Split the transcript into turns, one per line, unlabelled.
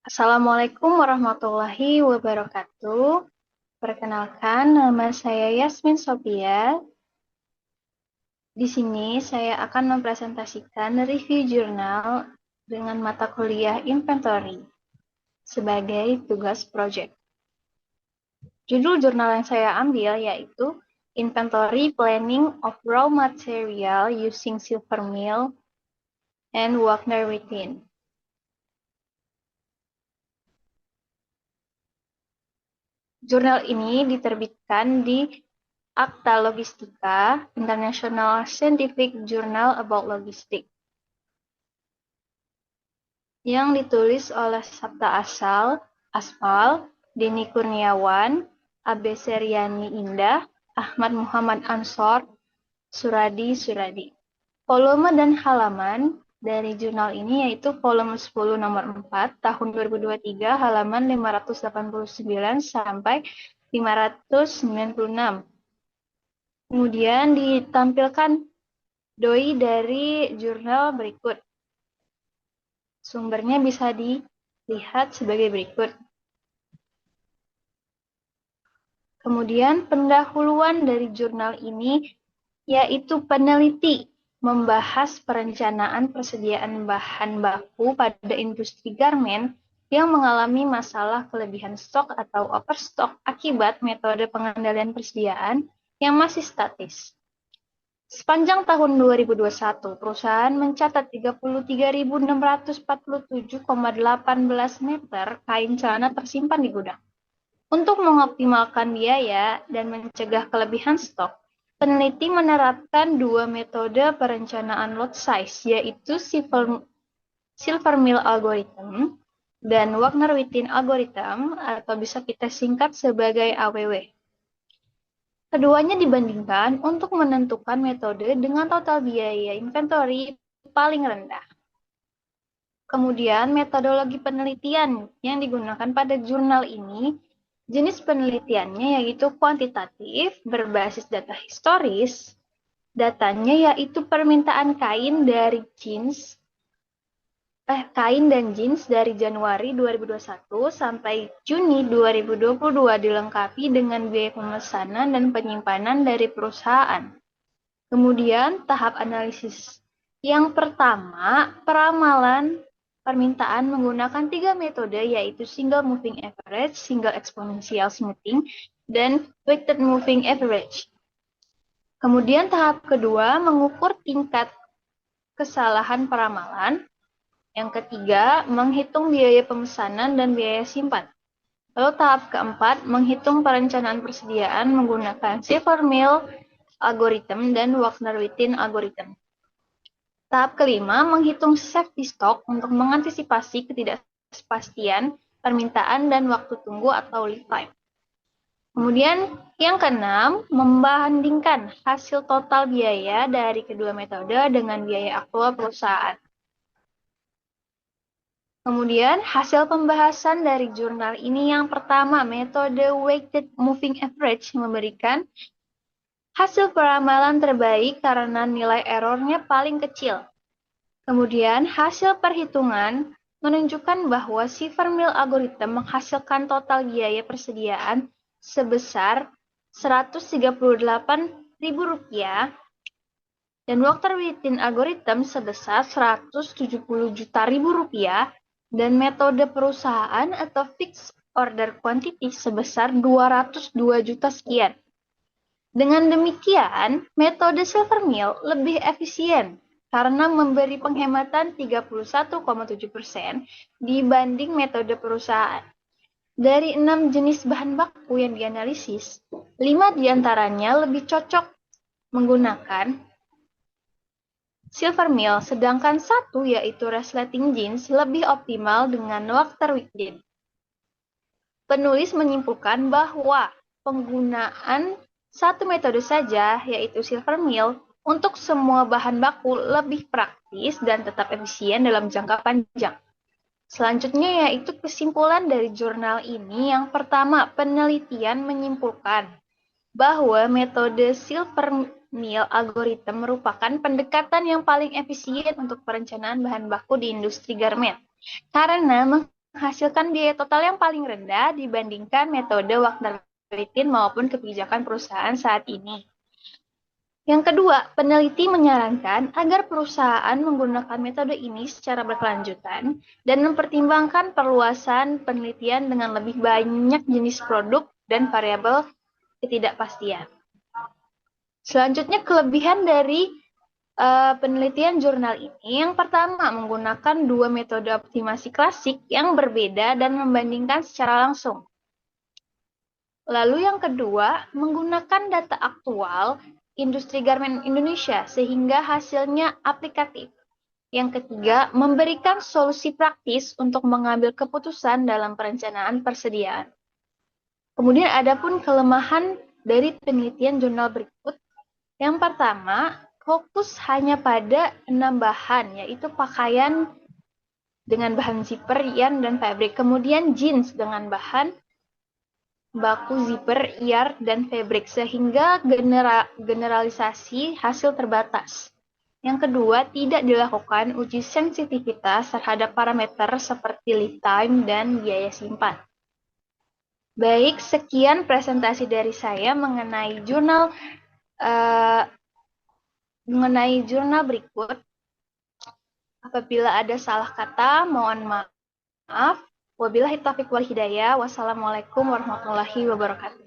Assalamualaikum warahmatullahi wabarakatuh. Perkenalkan, nama saya Yasmin Sophia. Di sini saya akan mempresentasikan review jurnal dengan mata kuliah inventory sebagai tugas project. Judul jurnal yang saya ambil yaitu Inventory Planning of Raw Material Using Silver Mill and Wagner Wittin. Jurnal ini diterbitkan di Akta Logistika, International Scientific Journal about Logistics, yang ditulis oleh Sabta Aspal, Denny Kurniawan, Abe Seriani Indah, Ahmad Muhammad Ansor, Suradi. Volume dan halaman dari jurnal ini yaitu volume 10 nomor 4 tahun 2023 halaman 589 sampai 596. Kemudian ditampilkan doi dari jurnal berikut. Sumbernya bisa dilihat sebagai berikut. Kemudian pendahuluan dari jurnal ini yaitu peneliti membahas perencanaan persediaan bahan baku pada industri garmen yang mengalami masalah kelebihan stok atau overstock akibat metode pengendalian persediaan yang masih statis. Sepanjang tahun 2021, perusahaan mencatat 33.647,18 meter kain celana tersimpan di gudang. Untuk mengoptimalkan biaya dan mencegah kelebihan stok, peneliti menerapkan dua metode perencanaan lot size, yaitu Silver Mill Algorithm dan Wagner-Wittin Algorithm, atau bisa kita singkat sebagai AWW. Keduanya dibandingkan untuk menentukan metode dengan total biaya inventory paling rendah. Kemudian metodologi penelitian yang digunakan pada jurnal ini, jenis penelitiannya yaitu kuantitatif berbasis data historis. Datanya yaitu permintaan kain dan jeans dari Januari 2021 sampai Juni 2022 dilengkapi dengan biaya pemesanan dan penyimpanan dari perusahaan. Kemudian tahap analisis. Yang pertama, peramalan permintaan menggunakan 3 metode yaitu single moving average, single exponential smoothing, dan weighted moving average. Kemudian tahap kedua, mengukur tingkat kesalahan peramalan. Yang ketiga, menghitung biaya pemesanan dan biaya simpan. Lalu tahap keempat, menghitung perencanaan persediaan menggunakan Silver Mill Algorithm dan Wagner-Wittin Algorithm. Tahap kelima, menghitung safety stock untuk mengantisipasi ketidakpastian permintaan dan waktu tunggu atau lead time. Kemudian yang keenam, membandingkan hasil total biaya dari kedua metode dengan biaya aktual perusahaan. Kemudian hasil pembahasan dari jurnal ini yang pertama, metode weighted moving average memberikan hasil peramalan terbaik karena nilai errornya paling kecil. Kemudian hasil perhitungan menunjukkan bahwa Silver Mill Algorithm menghasilkan total biaya persediaan sebesar Rp138.000 dan Wagner-Wittin Algorithm sebesar Rp170 juta dan metode perusahaan atau fixed order quantity sebesar 202 juta sekian. Dengan demikian, metode Silver Mill lebih efisien karena memberi penghematan 31,7% dibanding metode perusahaan. Dari 6 jenis bahan baku yang dianalisis, 5 diantaranya lebih cocok menggunakan Silver Mill, sedangkan 1 yaitu resleting jeans lebih optimal dengan Wagner-Wittin. Penulis menyimpulkan bahwa penggunaan satu metode saja, yaitu Silver Mill, untuk semua bahan baku lebih praktis dan tetap efisien dalam jangka panjang. Selanjutnya yaitu kesimpulan dari jurnal ini. Yang pertama, penelitian menyimpulkan bahwa metode Silver Mill Algorithm merupakan pendekatan yang paling efisien untuk perencanaan bahan baku di industri garment karena menghasilkan biaya total yang paling rendah dibandingkan metode Wagner Wittin maupun kebijakan perusahaan saat ini. Yang kedua, peneliti menyarankan agar perusahaan menggunakan metode ini secara berkelanjutan dan mempertimbangkan perluasan penelitian dengan lebih banyak jenis produk dan variabel ketidakpastian. Selanjutnya, kelebihan dari penelitian jurnal ini, yang pertama, menggunakan dua metode optimasi klasik yang berbeda dan membandingkan secara langsung. Lalu yang kedua, menggunakan data aktual industri garmen Indonesia sehingga hasilnya aplikatif. Yang ketiga, memberikan solusi praktis untuk mengambil keputusan dalam perencanaan persediaan. Kemudian ada pun kelemahan dari penelitian jurnal berikut. Yang pertama, fokus hanya pada 6 bahan, yaitu pakaian dengan bahan zipper, yarn, dan fabric. Kemudian jeans dengan bahan baku zipper, yarn, dan fabric, sehingga generalisasi hasil terbatas. Yang kedua, tidak dilakukan uji sensitivitas terhadap parameter seperti lead time dan biaya simpan. Baik, sekian presentasi dari saya mengenai jurnal berikut. Apabila ada salah kata, mohon maaf. Wabillahi taufiq wal hidayah. Wassalamualaikum warahmatullahi wabarakatuh.